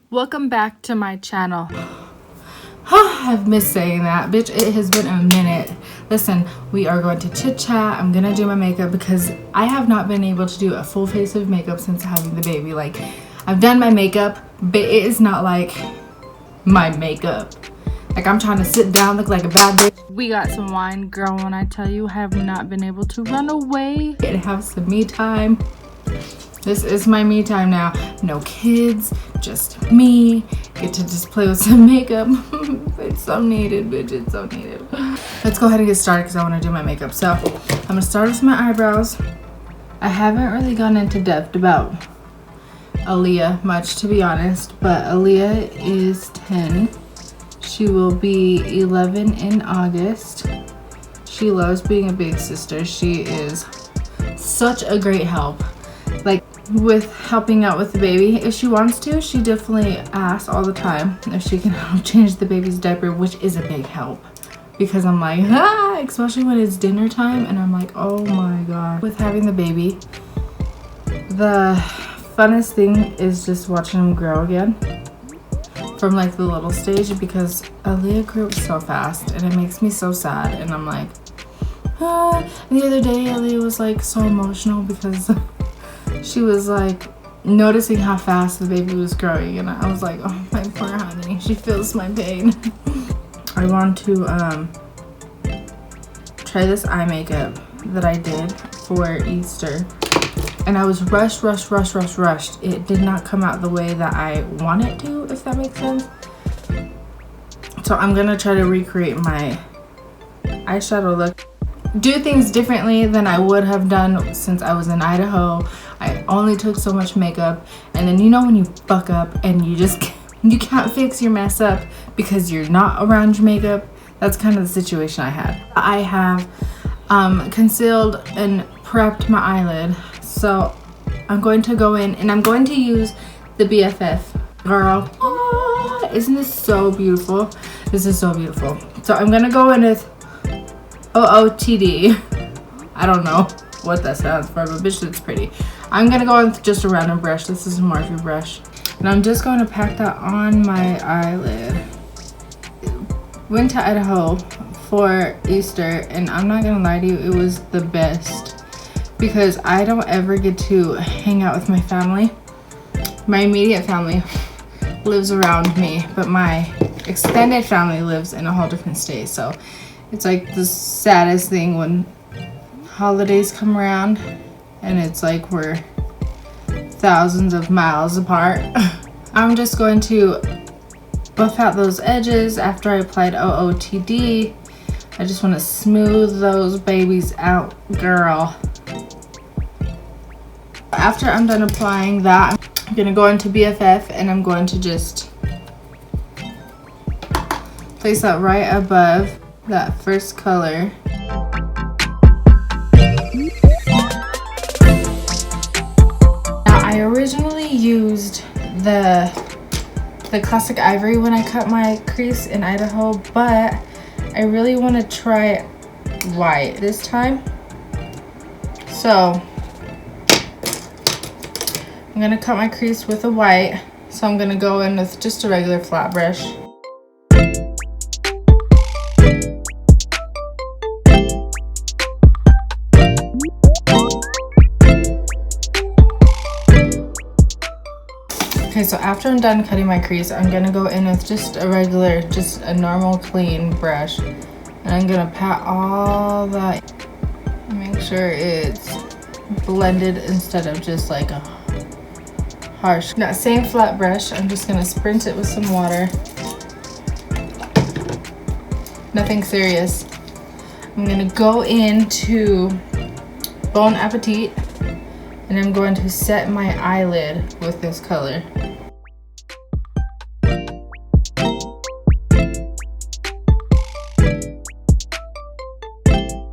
Welcome back to my channel. I've missed saying that, bitch. It has been a minute. Listen, we are going to chit chat. I'm gonna do my makeup because I have not been able to do a full face of makeup since having the baby. Like, I've done my makeup, but it is not like my makeup. Like, I'm trying to sit down, look like a bad bitch. We got some wine, girl. When I tell you, I have not been able to run away and have some me time. This is my me time now. No kids, just me. Get to just play with some makeup. It's so needed, bitch. It's so needed. Let's go ahead and get started because I want to do my makeup. So I'm gonna start with my eyebrows. I haven't really gone into depth about Aaliyah much, to be honest, but Aaliyah is 10. She will be 11 in August. She loves being a big sister. She is such a great help. Like, with helping out with the baby, if she wants to, she definitely asks all the time if she can help change the baby's diaper, which is a big help because I'm like, especially when it's dinner time and I'm like, oh my god. With having the baby, the funnest thing is just watching him grow again from like the little stage, because Aaliyah grew up so fast and it makes me so sad. And I'm like, and the other day Aaliyah was like so emotional because she was like noticing how fast the baby was growing, and I was like, oh my poor honey, she feels my pain. I want to try this eye makeup that I did for Easter, and I was rushed. It did not come out the way that I want it to, if that makes sense. So I'm gonna try to recreate my eyeshadow look, do things differently than I would have done since I was in Idaho. I only took so much makeup, and then you know when you fuck up and you can't fix your mess up because you're not around your makeup. That's kind of the situation I had. I have concealed and prepped my eyelid, so I'm going to go in and I'm going to use the BFF. Girl, isn't this so beautiful? This is so beautiful. So I'm gonna go in with OOTD. I don't know what that stands for, but bitch, it's pretty. I'm gonna go with just a random brush. This is a Morphe brush, and I'm just going to pack that on my eyelid. Went to Idaho for Easter, and I'm not gonna lie to you, it was the best because I don't ever get to hang out with my family. My immediate family lives around me, but my extended family lives in a whole different state. So it's like the saddest thing when holidays come around and it's like we're thousands of miles apart. I'm just going to buff out those edges after I applied OOTD. I just want to smooth those babies out, girl. After I'm done applying that, I'm gonna go into BFF and I'm going to just place that right above that first color. Now, I originally used the classic ivory when I cut my crease in Idaho, but I really want to try white this time. So I'm gonna cut my crease with a white. So I'm gonna go in with just a regular flat brush. Okay, so after I'm done cutting my crease, I'm gonna go in with just a normal clean brush. And I'm gonna pat all that, make sure it's blended instead of just like a harsh. That same flat brush, I'm just gonna sprint it with some water. Nothing serious. I'm gonna go into Bon Appetit, and I'm going to set my eyelid with this color.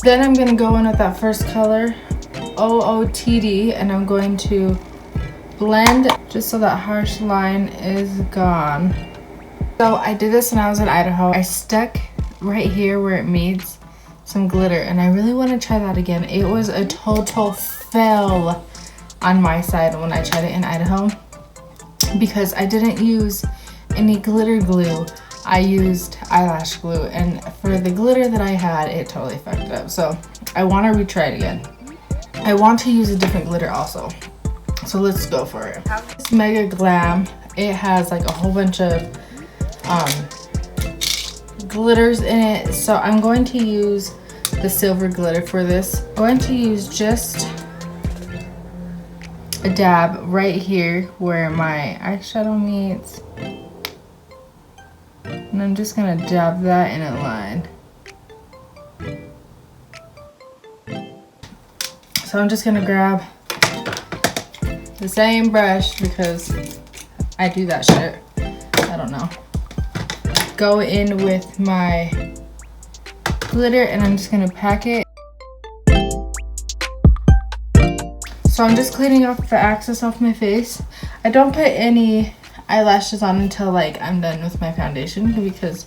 Then I'm gonna go in with that first color, OOTD, and I'm going to blend just so that harsh line is gone. So I did this when I was in Idaho. I stuck right here where it meets some glitter, and I really want to try that again. It was a total fail on my side when I tried it in Idaho. because I didn't use any glitter glue. I used eyelash glue, and for the glitter that I had, it totally fucked up. So I want to retry it again. I want to use a different glitter also. So let's go for it. This Mega Glam, it has like a whole bunch of glitters in it. So I'm going to use the silver glitter for this. I'm going to use just a dab right here where my eyeshadow meets. And I'm just gonna dab that in a line. So I'm just gonna grab the same brush because I do that shit. I don't know. Go in with my glitter and I'm just gonna pack it. So I'm just cleaning off the excess off my face. I don't put any eyelashes on until like I'm done with my foundation, because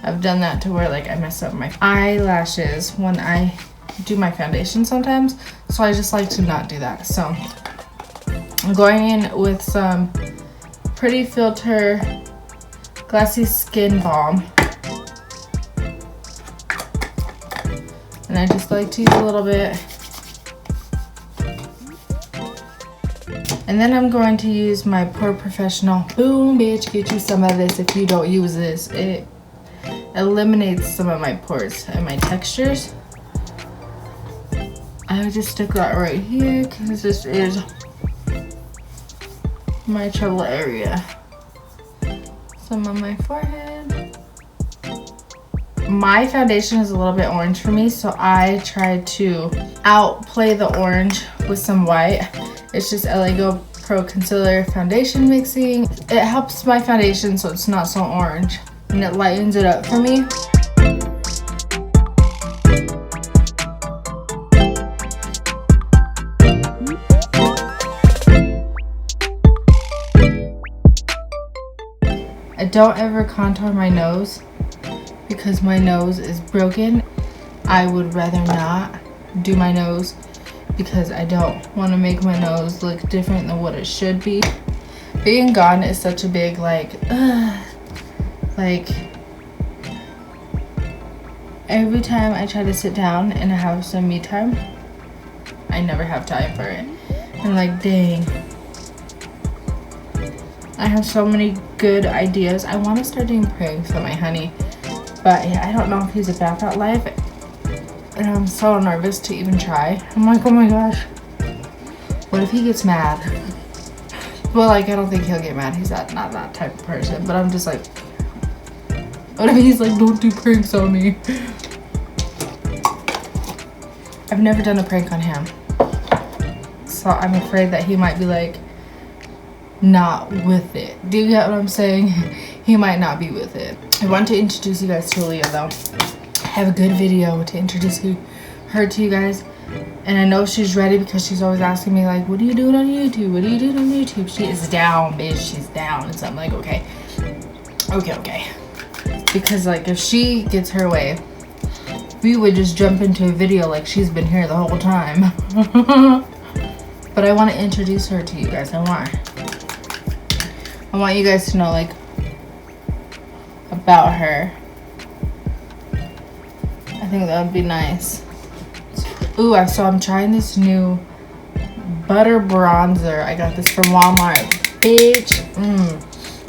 I've done that to where like I mess up my eyelashes when I do my foundation sometimes. So I just like to not do that. So I'm going in with some Pretty Filter Glassy Skin Balm. And I just like to use a little bit. And then I'm going to use my Pore Professional. Boom, bitch, get you some of this if you don't use this. It eliminates some of my pores and my textures. I would just stick that right here because this is my trouble area. Some on my forehead. My foundation is a little bit orange for me, so I try to outplay the orange with some white. It's just LA Go Pro Concealer Foundation mixing. It helps my foundation so it's not so orange, and it lightens it up for me. I don't ever contour my nose because my nose is broken. I would rather not do my nose because I don't want to make my nose look different than what it should be. Being gone is such a big like every time I try to sit down and have some me time, I never have time for it. I'm like, dang, I have so many good ideas. I want to start doing pranks with my honey, but yeah, I don't know if he's about that life. And I'm so nervous to even try. I'm like, oh my gosh, what if he gets mad? Well, like, I don't think he'll get mad. He's not that type of person. But I'm just like, what if he's like, don't do pranks on me? I've never done a prank on him. So I'm afraid that he might be like, not with it. Do you get what I'm saying? He might not be with it. I want to introduce you guys to Leah though. I have a good video to introduce her to you guys, and I know she's ready because she's always asking me like, what are you doing on YouTube? What are you doing on YouTube? She is down, bitch. She's down. And so I'm like, okay, because like if she gets her way, we would just jump into a video like she's been here the whole time. But I want to introduce her to you guys. I want you guys to know like about her. I think that would be nice. Ooh, so I'm trying this new butter bronzer. I got this from Walmart. Bitch.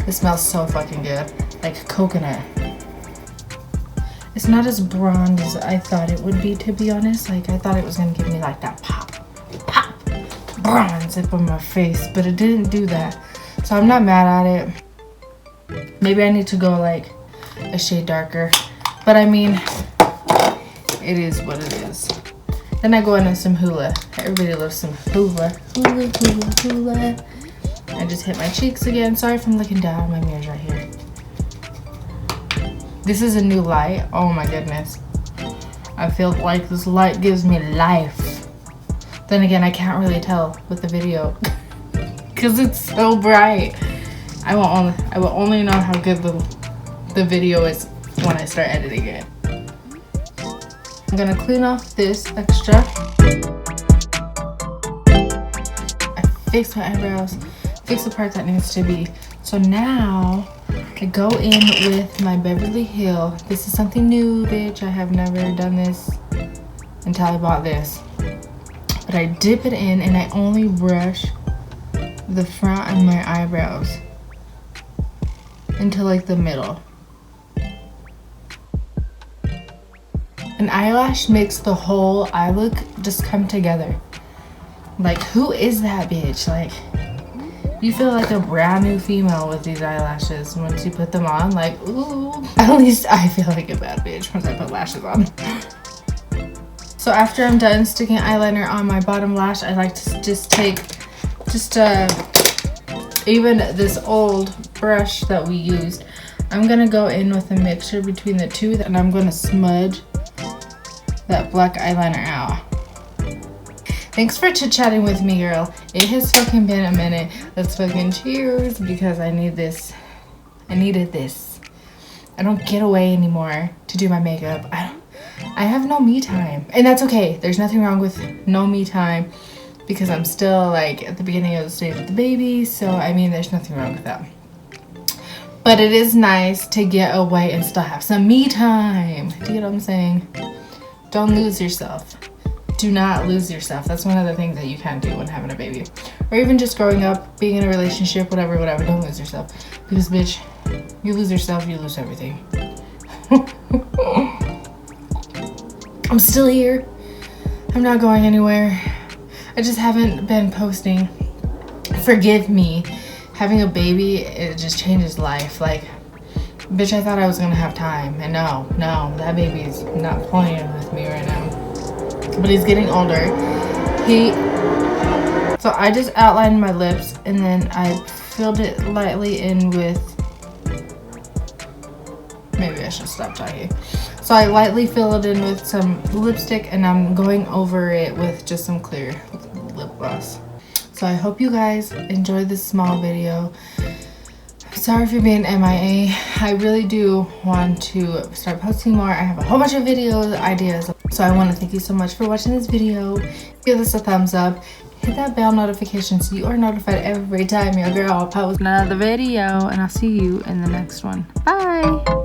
It smells so fucking good. Like coconut. It's not as bronze as I thought it would be, to be honest. Like, I thought it was going to give me like that pop bronze up on my face. But it didn't do that. So I'm not mad at it. Maybe I need to go like a shade darker. But I mean, it is what it is. Then I go into some Hoola. Everybody loves some Hoola. Hoola. I just hit my cheeks again. Sorry if I'm looking down. My mirror's right here. This is a new light. Oh my goodness. I feel like this light gives me life. Then again, I can't really tell with the video because it's so bright. I will only know how good the video is when I start editing it. I'm gonna clean off this extra. I fix my eyebrows, fix the part that needs to be So now I go in with my Beverly Hill. This is something new, bitch. I have never done this until I bought this. But I dip it in and I only brush the front of my eyebrows into like the middle. An eyelash makes the whole eye look just come together. Like, who is that bitch? Like, you feel like a brand new female with these eyelashes once you put them on. Like, ooh. At least I feel like a bad bitch once I put lashes on. So after I'm done sticking eyeliner on my bottom lash, I like to just take even this old brush that we used. I'm gonna go in with a mixture between the two, and I'm gonna smudge that black eyeliner out. Thanks for chit-chatting with me, girl. It has fucking been a minute. Let's fucking cheers, because I need this. I needed this. I don't get away anymore to do my makeup. I have no me time, and that's okay. There's nothing wrong with no me time, because I'm still like at the beginning of the stage of the baby. So I mean, there's nothing wrong with that. But it is nice to get away and still have some me time. Do you get what I'm saying? Don't lose yourself. Do not lose yourself. That's one of the things that you can't do when having a baby. Or even just growing up, being in a relationship, whatever. Don't lose yourself. Because, bitch, you lose yourself, you lose everything. I'm still here. I'm not going anywhere. I just haven't been posting. Forgive me. Having a baby, it just changes life. Like, bitch, I thought I was gonna have time. And no, that baby's not playing with me right now. But he's getting older. So I just outlined my lips, and then I filled it lightly in with, maybe I should stop talking. So I lightly fill it in with some lipstick, and I'm going over it with just some clear lip gloss. So I hope you guys enjoyed this small video. Sorry for being MIA. I really do want to start posting more. I have a whole bunch of video ideas. So I want to thank you so much for watching this video. Give this a thumbs up. Hit that bell notification so you are notified every time your girl posts another video. And I'll see you in the next one. Bye.